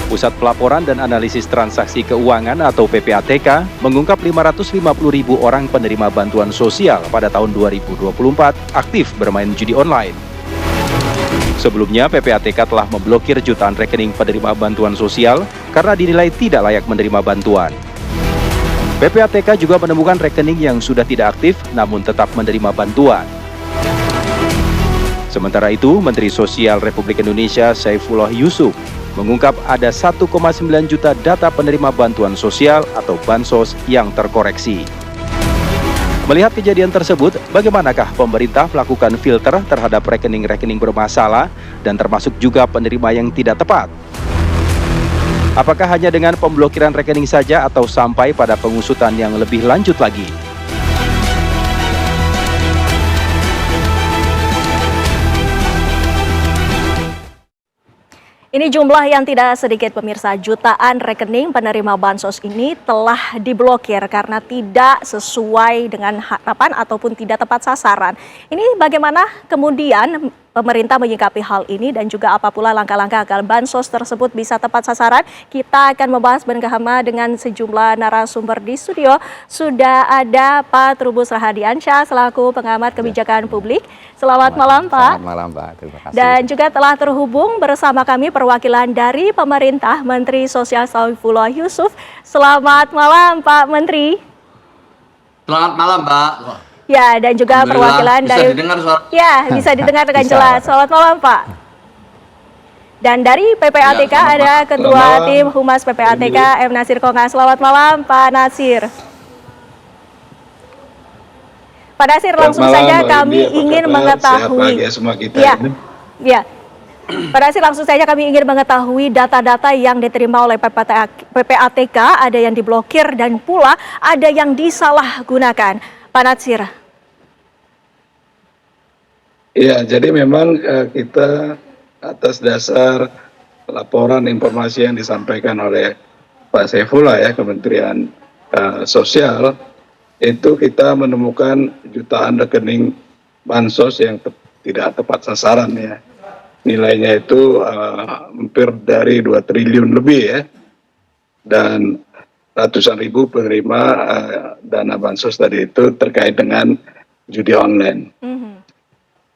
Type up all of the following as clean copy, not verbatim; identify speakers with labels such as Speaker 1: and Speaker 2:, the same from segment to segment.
Speaker 1: Pusat Pelaporan dan Analisis Transaksi Keuangan atau PPATK mengungkap 550.000 orang penerima bantuan sosial pada tahun 2024 aktif bermain judi online. Sebelumnya, PPATK telah memblokir jutaan rekening penerima bantuan sosial karena dinilai tidak layak menerima bantuan. PPATK juga menemukan rekening yang sudah tidak aktif namun tetap menerima bantuan. Sementara itu, Menteri Sosial Republik Indonesia Saifullah Yusuf mengungkap ada 1,9 juta data penerima bantuan sosial atau bansos yang terkoreksi. Melihat kejadian tersebut, bagaimanakah pemerintah melakukan filter terhadap rekening-rekening bermasalah dan termasuk juga penerima yang tidak tepat? Apakah hanya dengan pemblokiran rekening saja atau sampai pada pengusutan yang lebih lanjut lagi?
Speaker 2: Ini jumlah yang tidak sedikit pemirsa, jutaan rekening penerima bansos ini telah diblokir karena tidak sesuai dengan harapan ataupun tidak tepat sasaran. Ini bagaimana kemudian pemerintah menyikapi hal ini dan juga apa pula langkah-langkah agar bansos tersebut bisa tepat sasaran? Kita akan membahas bersama dengan sejumlah narasumber di studio. Sudah ada Pak Trubus Rahadiansyah selaku pengamat kebijakan publik. Selamat malam Pak.
Speaker 3: Selamat malam Pak, terima kasih.
Speaker 2: Dan juga telah terhubung bersama kami perwakilan dari pemerintah, Menteri Sosial Saifullah Yusuf. Selamat malam Pak Menteri.
Speaker 4: Selamat malam Pak.
Speaker 2: Ya, dan juga perwakilan
Speaker 4: bisa
Speaker 2: dari
Speaker 4: didengar suara.
Speaker 2: Ya, bisa didengar dengan jelas. Selamat malam, Pak. Dan dari PPATK
Speaker 4: Ya,
Speaker 2: ada Ketua Tim Humas PPATK M. Nasir Konga. Selamat malam, Pak Nasir. Pak Nasir, langsung saja kami ingin mengetahui. Ya. Pak Nasir, langsung saja kami ingin mengetahui data-data yang diterima oleh PPATK, ada yang diblokir dan pula ada yang disalahgunakan. Pak Nasir.
Speaker 5: Ya, jadi memang kita atas dasar laporan informasi yang disampaikan oleh Pak Saifullah ya, Kementerian Sosial, itu kita menemukan jutaan rekening bansos yang tidak tepat sasaran ya. Nilainya itu hampir dari 2 triliun lebih ya. Dan ratusan ribu penerima dana bansos tadi itu terkait dengan judi online.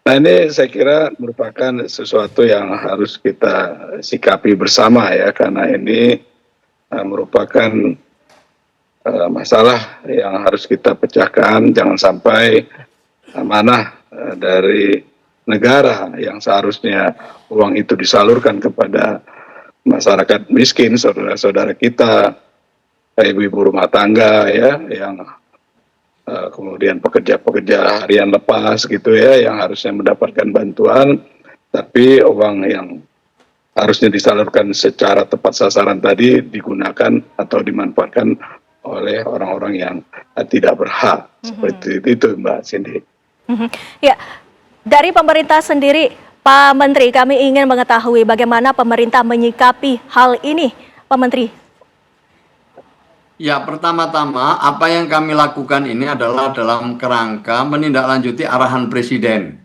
Speaker 5: Nah ini saya kira merupakan sesuatu yang harus kita sikapi bersama ya, karena ini merupakan masalah yang harus kita pecahkan. Jangan sampai amanah dari negara yang seharusnya uang itu disalurkan kepada masyarakat miskin, saudara-saudara kita, ibu-ibu rumah tangga ya, yang kemudian pekerja-pekerja harian lepas gitu ya, yang harusnya mendapatkan bantuan, tapi uang yang harusnya disalurkan secara tepat sasaran tadi digunakan atau dimanfaatkan oleh orang-orang yang tidak berhak. Seperti itu Mbak Cindy.
Speaker 2: Ya, dari pemerintah sendiri, Pak Menteri, kami ingin mengetahui bagaimana pemerintah menyikapi hal ini, Pak Menteri.
Speaker 4: Ya, pertama-tama apa yang kami lakukan ini adalah dalam kerangka menindaklanjuti arahan Presiden.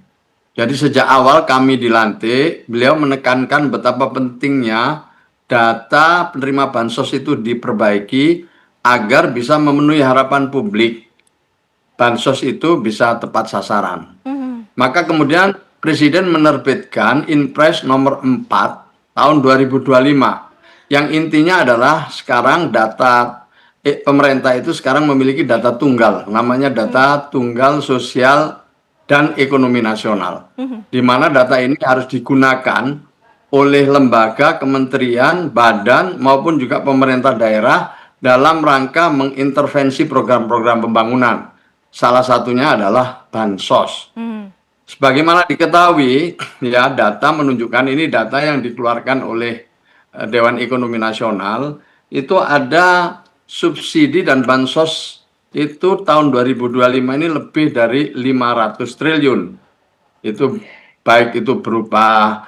Speaker 4: Jadi sejak awal kami dilantik, beliau menekankan betapa pentingnya data penerima bansos itu diperbaiki agar bisa memenuhi harapan publik. Bansos itu bisa tepat sasaran. Maka kemudian Presiden menerbitkan Inpres nomor 4 tahun 2025 yang intinya adalah sekarang data pemerintah itu sekarang memiliki data tunggal, namanya data tunggal sosial dan ekonomi nasional, di mana data ini harus digunakan oleh lembaga, kementerian, badan maupun juga pemerintah daerah dalam rangka mengintervensi program-program pembangunan. Salah satunya adalah bansos. Sebagaimana diketahui, ya data menunjukkan ini data yang dikeluarkan oleh Dewan Ekonomi Nasional, itu ada subsidi dan bansos itu tahun 2025 ini lebih dari 500 triliun. Itu baik itu berupa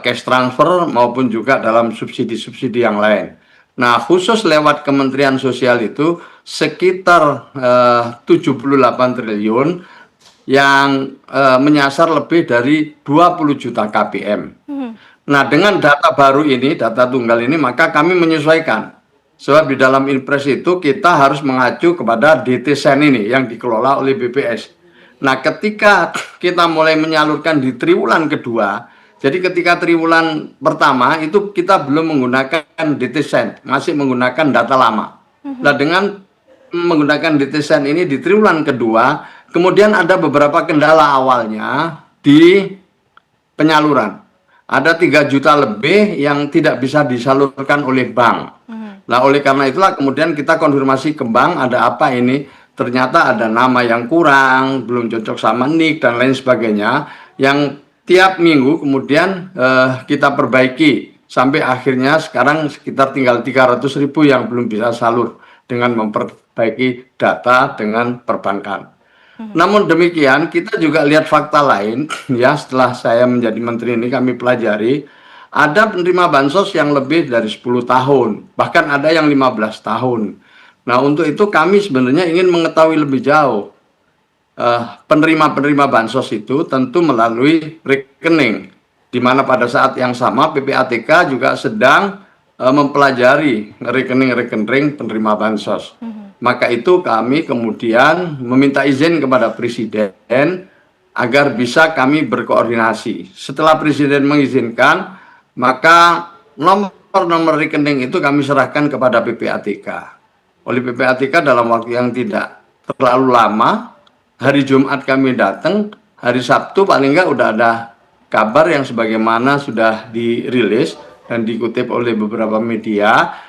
Speaker 4: cash transfer maupun juga dalam subsidi-subsidi yang lain. Nah, khusus lewat Kementerian Sosial itu sekitar 78 triliun yang menyasar lebih dari 20 juta KPM. Nah, dengan data baru ini, data tunggal ini, maka kami menyesuaikan. Sebab di dalam Inpres itu kita harus mengacu kepada DTSEN ini yang dikelola oleh BPS. Nah, ketika kita mulai menyalurkan di triwulan kedua, jadi ketika triwulan pertama itu kita belum menggunakan DTSEN, masih menggunakan data lama. Nah, dengan menggunakan DTSEN ini di triwulan kedua, kemudian ada beberapa kendala awalnya di penyaluran. Ada 3 juta lebih yang tidak bisa disalurkan oleh bank. Nah, oleh karena itulah kemudian kita konfirmasi ke bank, ada apa ini? Ternyata ada nama yang kurang, belum cocok sama NIK, dan lain sebagainya. Yang tiap minggu kemudian kita perbaiki. Sampai akhirnya sekarang sekitar tinggal 300.000 yang belum bisa salur dengan memperbaiki data dengan perbankan. Namun demikian, kita juga lihat fakta lain, ya, setelah saya menjadi menteri ini kami pelajari, ada penerima bansos yang lebih dari 10 tahun, bahkan ada yang 15 tahun. Nah, untuk itu kami sebenarnya ingin mengetahui lebih jauh. Penerima-penerima bansos itu tentu melalui rekening, di mana pada saat yang sama PPATK juga sedang mempelajari rekening-rekening penerima bansos. Maka itu kami kemudian meminta izin kepada Presiden agar bisa kami berkoordinasi. Setelah Presiden mengizinkan, maka nomor rekening itu kami serahkan kepada PPATK. Oleh PPATK dalam waktu yang tidak terlalu lama, hari Jumat kami datang, hari Sabtu paling enggak udah ada kabar yang sebagaimana sudah dirilis dan dikutip oleh beberapa media.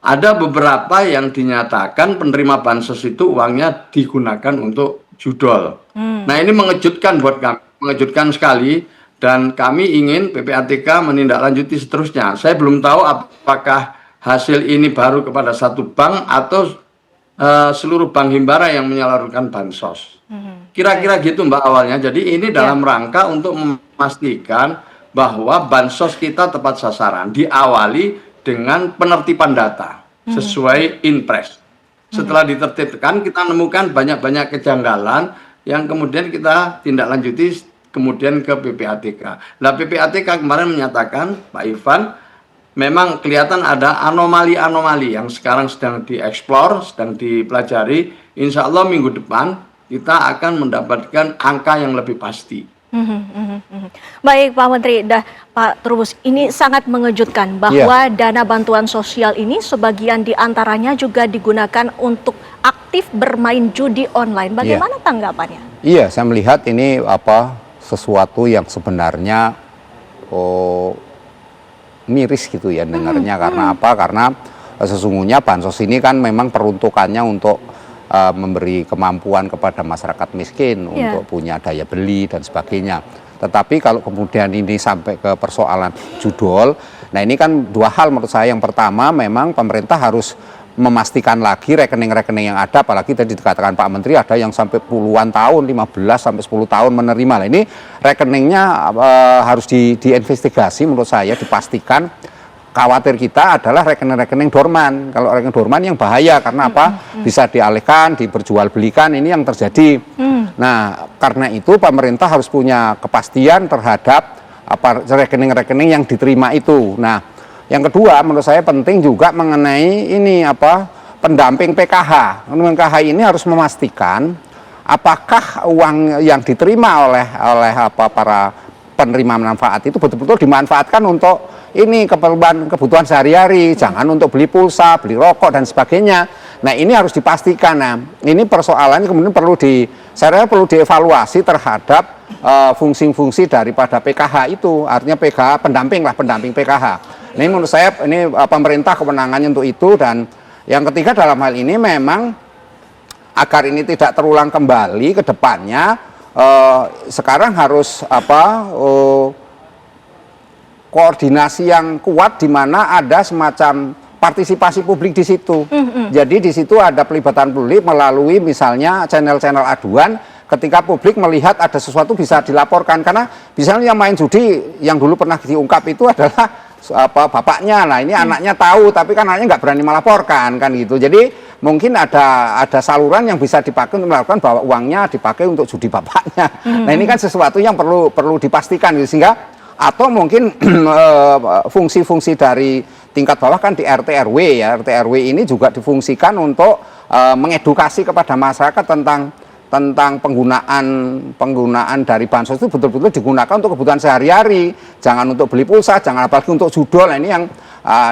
Speaker 4: Ada beberapa yang dinyatakan penerima bansos itu uangnya digunakan untuk judol. Nah, ini mengejutkan buat kami, mengejutkan sekali, dan kami ingin PPATK menindaklanjuti seterusnya. Saya belum tahu apakah hasil ini baru kepada satu bank atau seluruh bank himbara yang menyalurkan bansos. Kira-kira gitu Mbak awalnya. Jadi ini dalam rangka untuk memastikan bahwa bansos kita tepat sasaran, diawali dengan penertiban data sesuai Inpres. Setelah ditertibkan, kita menemukan banyak-banyak kejanggalan yang kemudian kita tindak lanjuti kemudian ke PPATK. Nah, PPATK kemarin menyatakan, Pak Ivan, memang kelihatan ada anomali-anomali yang sekarang sedang dieksplor, sedang dipelajari. Insya Allah minggu depan kita akan mendapatkan angka yang lebih pasti.
Speaker 2: Baik Pak Menteri, Pak Trubus, ini sangat mengejutkan bahwa dana bantuan sosial ini sebagian diantaranya juga digunakan untuk aktif bermain judi online. Bagaimana tanggapannya?
Speaker 3: Iya, saya melihat ini sesuatu yang sebenarnya miris gitu ya dengarnya. Karena apa? Karena sesungguhnya bansos ini kan memang peruntukannya untuk memberi kemampuan kepada masyarakat miskin untuk punya daya beli dan sebagainya. Tetapi kalau kemudian ini sampai ke persoalan judol, nah ini kan dua hal menurut saya. Yang pertama, memang pemerintah harus memastikan lagi rekening-rekening yang ada, apalagi tadi dikatakan Pak Menteri ada yang sampai puluhan tahun, 15 sampai 10 tahun menerima. Nah, ini rekeningnya harus diinvestigasi menurut saya, dipastikan. Khawatir kita adalah rekening-rekening dorman. Kalau rekening dorman yang bahaya karena apa? Bisa dialihkan, diperjualbelikan, ini yang terjadi. Nah, karena itu pemerintah harus punya kepastian terhadap rekening-rekening yang diterima itu. Nah, yang kedua menurut saya penting juga mengenai ini pendamping PKH. Pendamping PKH ini harus memastikan apakah uang yang diterima oleh para penerima manfaat itu betul-betul dimanfaatkan untuk ini kebutuhan sehari-hari, jangan untuk beli pulsa, beli rokok dan sebagainya. Nah, ini harus dipastikan. Nah, ini persoalannya kemudian saya perlu dievaluasi terhadap fungsi-fungsi daripada PKH itu, artinya PKH pendamping PKH. Ini menurut saya ini pemerintah kewenangannya untuk itu. Dan yang ketiga dalam hal ini memang agar ini tidak terulang kembali ke depannya, sekarang harus koordinasi yang kuat di mana ada semacam partisipasi publik di situ. Jadi di situ ada pelibatan publik melalui misalnya channel-channel aduan. Ketika publik melihat ada sesuatu bisa dilaporkan, karena misalnya yang main judi yang dulu pernah diungkap itu adalah bapaknya. Nah, ini anaknya tahu tapi kan anaknya nggak berani melaporkan kan gitu. Jadi mungkin ada saluran yang bisa dipakai untuk melakukan bahwa uangnya dipakai untuk judi bapaknya. Nah, ini kan sesuatu yang perlu dipastikan gitu, sehingga atau mungkin fungsi-fungsi dari tingkat bawah kan di RT RW ya. RT RW ini juga difungsikan untuk mengedukasi kepada masyarakat tentang penggunaan dari bansos itu betul-betul digunakan untuk kebutuhan sehari-hari, jangan untuk beli pulsa, jangan apalagi untuk judol. Nah, ini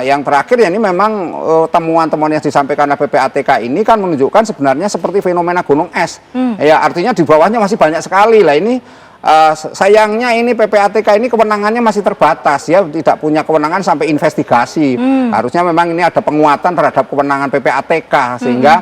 Speaker 3: yang terakhir ya, ini memang temuan-temuan yang disampaikan oleh PPATK ini kan menunjukkan sebenarnya seperti fenomena gunung es. Ya, artinya di bawahnya masih banyak sekali. Lah ini sayangnya ini PPATK ini kewenangannya masih terbatas ya, tidak punya kewenangan sampai investigasi. Harusnya memang ini ada penguatan terhadap kewenangan PPATK sehingga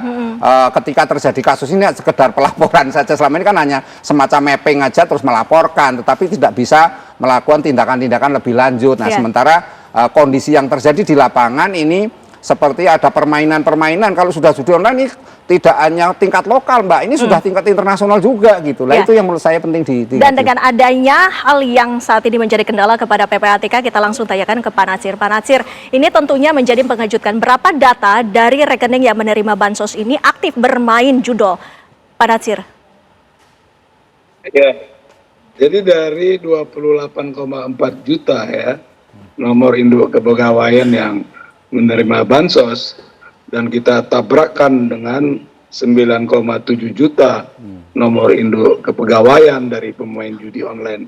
Speaker 3: ketika terjadi kasus ini sekedar pelaporan saja. Selama ini kan hanya semacam mapping aja terus melaporkan, tetapi tidak bisa melakukan tindakan-tindakan lebih lanjut. Nah, sementara kondisi yang terjadi di lapangan ini seperti ada permainan-permainan. Kalau sudah judi online ini tidak hanya tingkat lokal, Mbak, ini sudah tingkat internasional juga gitu. Lah itu yang menurut saya penting
Speaker 2: Dan dengan adanya hal yang saat ini menjadi kendala kepada PPATK, kita langsung tanyakan ke Pak Natsir. Pak Natsir, ini tentunya menjadi mengejutkan. Berapa data dari rekening yang menerima bansos ini aktif bermain judol? Pak Natsir.
Speaker 5: Ya, jadi dari 28,4 juta ya nomor induk kepegawaian yang menerima bansos, dan kita tabrakkan dengan 9,7 juta nomor induk kepegawaian dari pemain judi online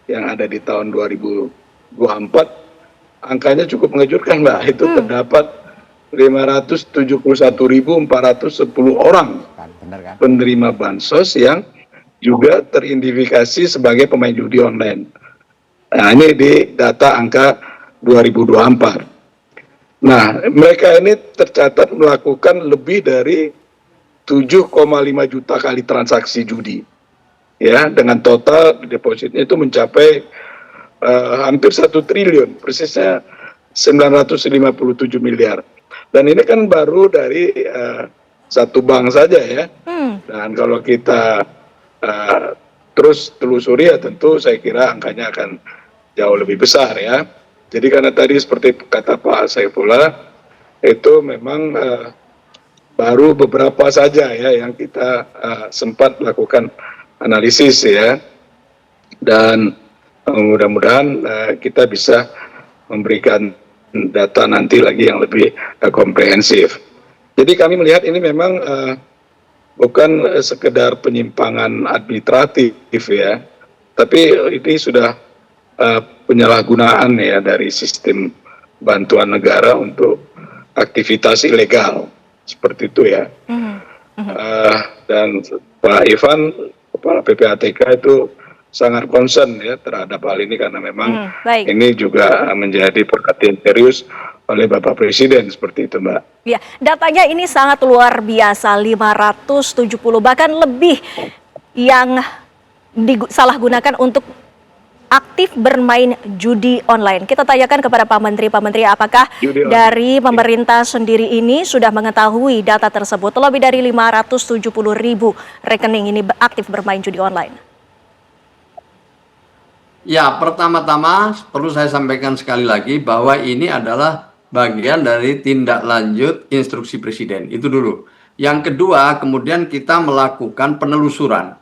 Speaker 5: yang ada di tahun 2024, angkanya cukup mengejutkan, Mbak. Itu terdapat 571.410 orang penerima bansos yang juga teridentifikasi sebagai pemain judi online. Nah, ini di data angka 2024. Nah, mereka ini tercatat melakukan lebih dari 7,5 juta kali transaksi judi. Ya, dengan total depositnya itu mencapai hampir 1 triliun, persisnya 957 miliar. Dan ini kan baru dari satu bank saja ya. Dan kalau kita terus telusuri ya tentu saya kira angkanya akan jauh lebih besar ya. Jadi karena tadi seperti kata Pak Saifullah, itu memang baru beberapa saja ya yang kita sempat lakukan analisis ya. Dan mudah-mudahan kita bisa memberikan data nanti lagi yang lebih komprehensif. Jadi kami melihat ini memang bukan sekedar penyimpangan administratif ya, tapi ini sudah penyalahgunaan ya dari sistem bantuan negara untuk aktivitas ilegal seperti itu ya. Dan Pak Ivan, Kepala PPATK itu sangat concern ya terhadap hal ini karena memang ini juga menjadi perhatian serius oleh Bapak Presiden seperti itu, Mbak.
Speaker 2: Ya, datanya ini sangat luar biasa, 570 bahkan lebih yang disalahgunakan untuk aktif bermain judi online. Kita tanyakan kepada Pak Menteri, apakah dari pemerintah sendiri ini sudah mengetahui data tersebut? Lebih dari 570.000 rekening ini aktif bermain judi online.
Speaker 4: Ya, pertama-tama perlu saya sampaikan sekali lagi bahwa ini adalah bagian dari tindak lanjut instruksi Presiden. Itu dulu. Yang kedua, kemudian kita melakukan penelusuran.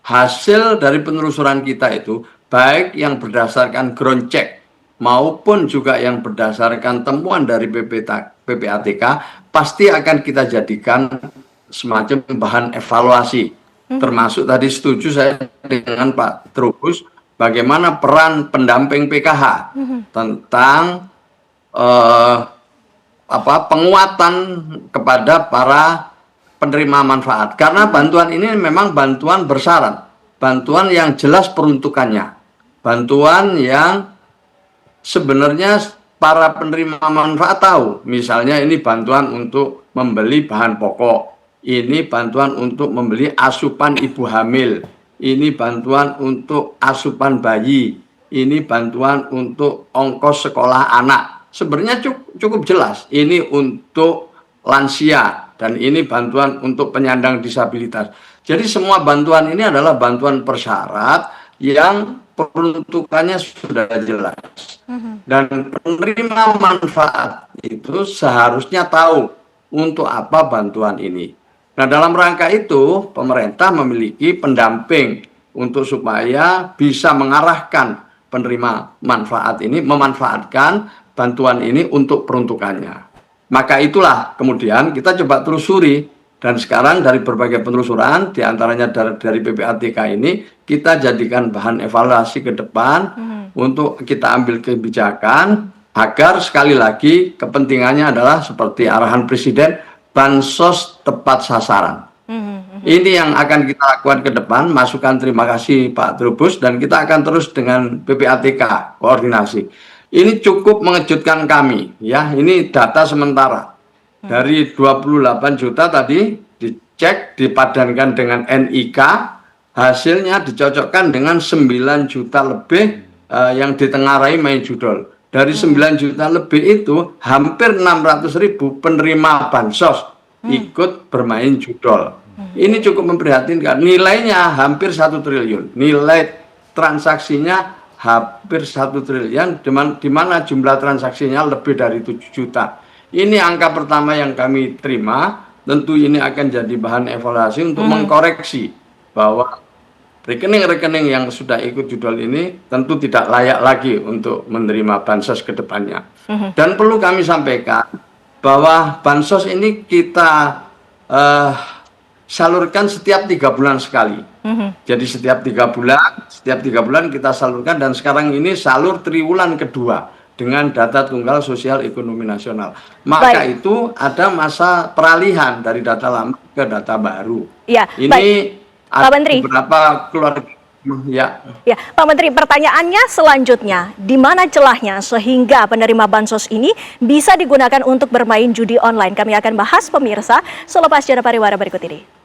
Speaker 4: Hasil dari penelusuran kita itu baik yang berdasarkan ground check maupun juga yang berdasarkan temuan dari PPATK pasti akan kita jadikan semacam bahan evaluasi. Termasuk tadi setuju saya dengan Pak Trubus bagaimana peran pendamping PKH tentang penguatan kepada para penerima manfaat. Karena bantuan ini memang bantuan bersyarat, bantuan yang jelas peruntukannya. Bantuan yang sebenarnya para penerima manfaat tahu, misalnya ini bantuan untuk membeli bahan pokok, ini bantuan untuk membeli asupan ibu hamil, ini bantuan untuk asupan bayi, ini bantuan untuk ongkos sekolah anak. Sebenarnya cukup jelas, ini untuk lansia, dan ini bantuan untuk penyandang disabilitas. Jadi semua bantuan ini adalah bantuan persyarat yang peruntukannya sudah jelas. Dan penerima manfaat itu seharusnya tahu untuk apa bantuan ini. Nah, dalam rangka itu pemerintah memiliki pendamping untuk supaya bisa mengarahkan penerima manfaat ini memanfaatkan bantuan ini untuk peruntukannya. Maka itulah kemudian kita coba telusuri, dan sekarang dari berbagai penelusuran, diantaranya dari PPATK ini, kita jadikan bahan evaluasi ke depan untuk kita ambil kebijakan agar sekali lagi kepentingannya adalah seperti arahan Presiden, bansos tepat sasaran. Ini yang akan kita lakukan ke depan. Masukan terima kasih Pak Trubus, dan kita akan terus dengan PPATK koordinasi. Ini cukup mengejutkan kami, ya. Ini data sementara. Dari 28 juta tadi dicek, dipadankan dengan NIK, hasilnya dicocokkan dengan 9 juta lebih yang ditengarai main judol. Dari 9 juta lebih itu, hampir 600.000 penerima bansos ikut bermain judol. Ini cukup memprihatinkan. Nilainya hampir 1 triliun. Nilai transaksinya hampir 1 triliun, di mana jumlah transaksinya lebih dari 7 juta. Ini angka pertama yang kami terima. Tentu ini akan jadi bahan evaluasi untuk mengkoreksi bahwa rekening-rekening yang sudah ikut judol ini tentu tidak layak lagi untuk menerima bansos ke depannya. Dan perlu kami sampaikan bahwa bansos ini kita salurkan setiap 3 bulan sekali. Jadi setiap 3 bulan kita salurkan, dan sekarang ini salur triwulan kedua dengan data tunggal sosial ekonomi nasional. Maka itu ada masa peralihan dari data lama ke data baru.
Speaker 2: Ya,
Speaker 4: ini ada
Speaker 2: Pak Menteri.
Speaker 4: Beberapa keluarga. Ya,
Speaker 2: Pak Menteri, pertanyaannya selanjutnya, di mana celahnya sehingga penerima bansos ini bisa digunakan untuk bermain judi online? Kami akan bahas pemirsa selepas jeda pariwara berikut ini.